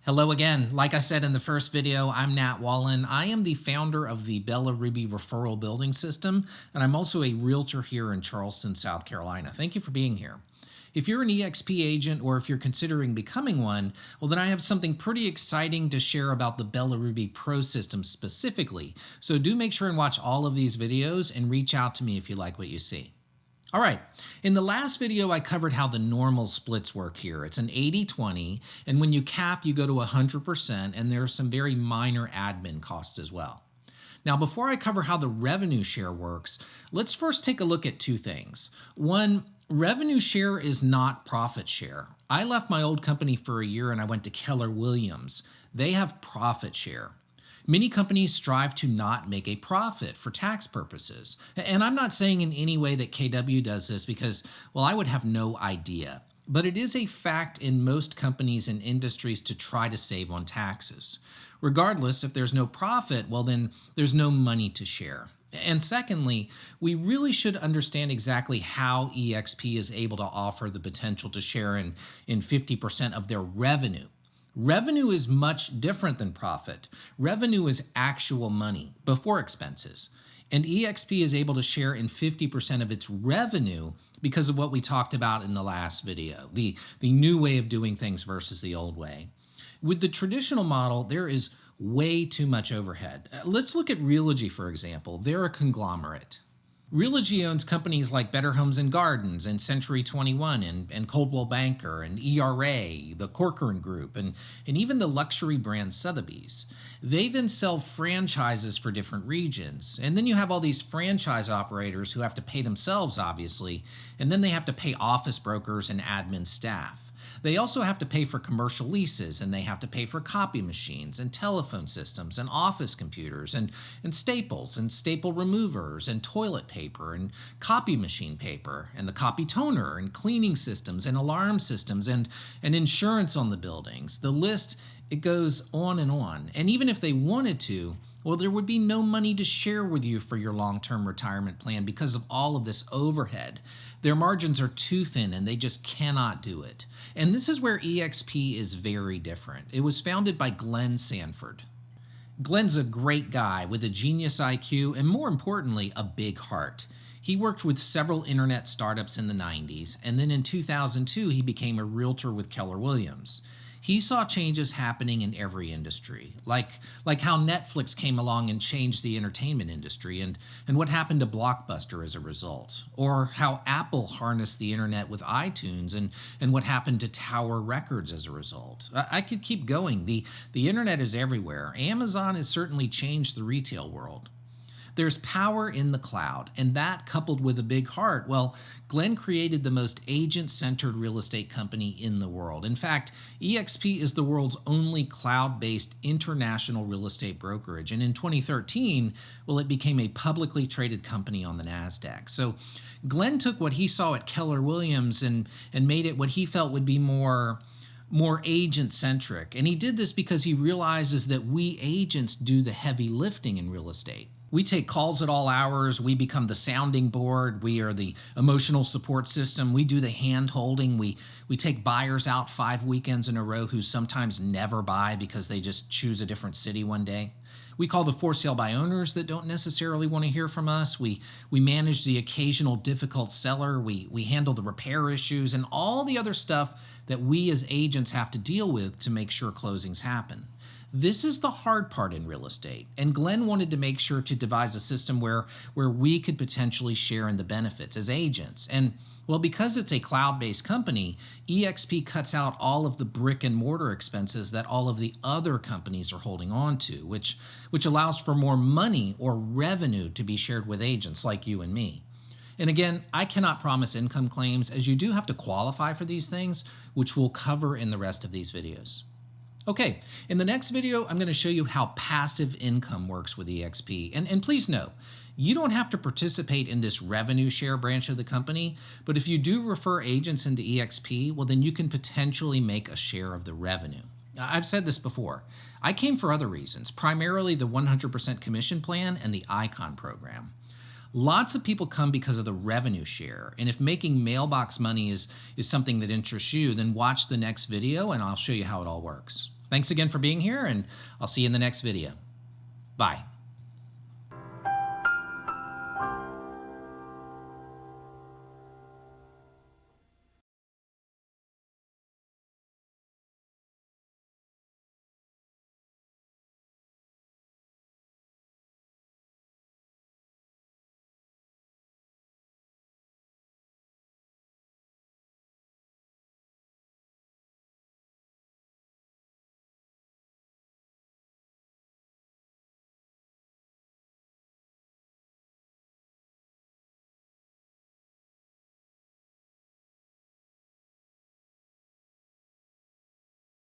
Hello again. Like I said in the first video, I'm Nat Wallen. I am the founder of the Bella Ruby Referral Building System, and I'm also a realtor here in Charleston, South Carolina. Thank you for being here. If you're an EXP agent or if you're considering becoming one, well, then I have something pretty exciting to share about the Bella Ruby Pro system specifically. So do make sure and watch all of these videos and reach out to me if you like what you see. All right, in the last video, I covered how the normal splits work here. It's an 80-20, and when you cap, you go to 100%, and there are some very minor admin costs as well. Now, before I cover how the revenue share works, let's first take a look at two things. One, revenue share is not profit share. I left my old company for a year and I went to Keller Williams. They have profit share. Many companies strive to not make a profit for tax purposes. And I'm not saying in any way that KW does this because, well, I would have no idea. But it is a fact in most companies and industries to try to save on taxes. Regardless, if there's no profit, well, then there's no money to share. And secondly, we really should understand exactly how EXP is able to offer the potential to share in 50% of their revenue. Revenue is much different than profit. Revenue is actual money before expenses. And EXP is able to share in 50% of its revenue because of what we talked about in the last video, the new way of doing things versus the old way. With the traditional model, there is way too much overhead. Let's look at Realogy, for example. They're a conglomerate. Realogy owns companies like Better Homes and Gardens and Century 21 and Coldwell Banker and ERA, the Corcoran Group, and even the luxury brand Sotheby's. They then sell franchises for different regions. And then you have all these franchise operators who have to pay themselves, obviously, and then they have to pay office brokers and admin staff. They also have to pay for commercial leases, and they have to pay for copy machines and telephone systems and office computers and staples and staple removers and toilet paper and copy machine paper and the copy toner and cleaning systems and alarm systems and insurance on the buildings. The list, it goes on and on. And even if they wanted to, well, there would be no money to share with you for your long-term retirement plan because of all of this overhead. Their margins are too thin and they just cannot do it. And this is where EXP is very different. It was founded by Glenn Sanford. Glenn's a great guy with a genius IQ and, more importantly, a big heart. He worked with several internet startups in the 90s, and then in 2002 he became a realtor with Keller Williams. He saw changes happening in every industry, like how Netflix came along and changed the entertainment industry and what happened to Blockbuster as a result, or how Apple harnessed the internet with iTunes and what happened to Tower Records as a result. I could keep going. The internet is everywhere. Amazon has certainly changed the retail world. There's power in the cloud, and that coupled with a big heart, well, Glenn created the most agent-centered real estate company in the world. In fact, EXP is the world's only cloud-based international real estate brokerage, and in 2013, well, it became a publicly traded company on the NASDAQ. So Glenn took what he saw at Keller Williams and made it what he felt would be more agent-centric. And he did this because he realizes that we agents do the heavy lifting in real estate. We take calls at all hours. We become the sounding board. We are the emotional support system. We do the hand holding. We take buyers out 5 weekends in a row who sometimes never buy because they just choose a different city one day. We call the for sale by owners that don't necessarily want to hear from us. We manage the occasional difficult seller. We handle the repair issues and all the other stuff that we as agents have to deal with to make sure closings happen. This is the hard part in real estate, and Glenn wanted to make sure to devise a system where we could potentially share in the benefits as agents. And, well, because it's a cloud-based company, EXP cuts out all of the brick and mortar expenses that all of the other companies are holding on to, which allows for more money or revenue to be shared with agents like you and me. And again, I cannot promise income claims, as you do have to qualify for these things, which we'll cover in the rest of these videos. Okay, in the next video, I'm going to show you how passive income works with EXP. And please know, you don't have to participate in this revenue share branch of the company, but if you do refer agents into EXP, well, then you can potentially make a share of the revenue. I've said this before. I came for other reasons, primarily the 100% commission plan and the Icon program. Lots of people come because of the revenue share, and if making mailbox money is something that interests you, then watch the next video and I'll show you how it all works. Thanks again for being here, and I'll see you in the next video. Bye.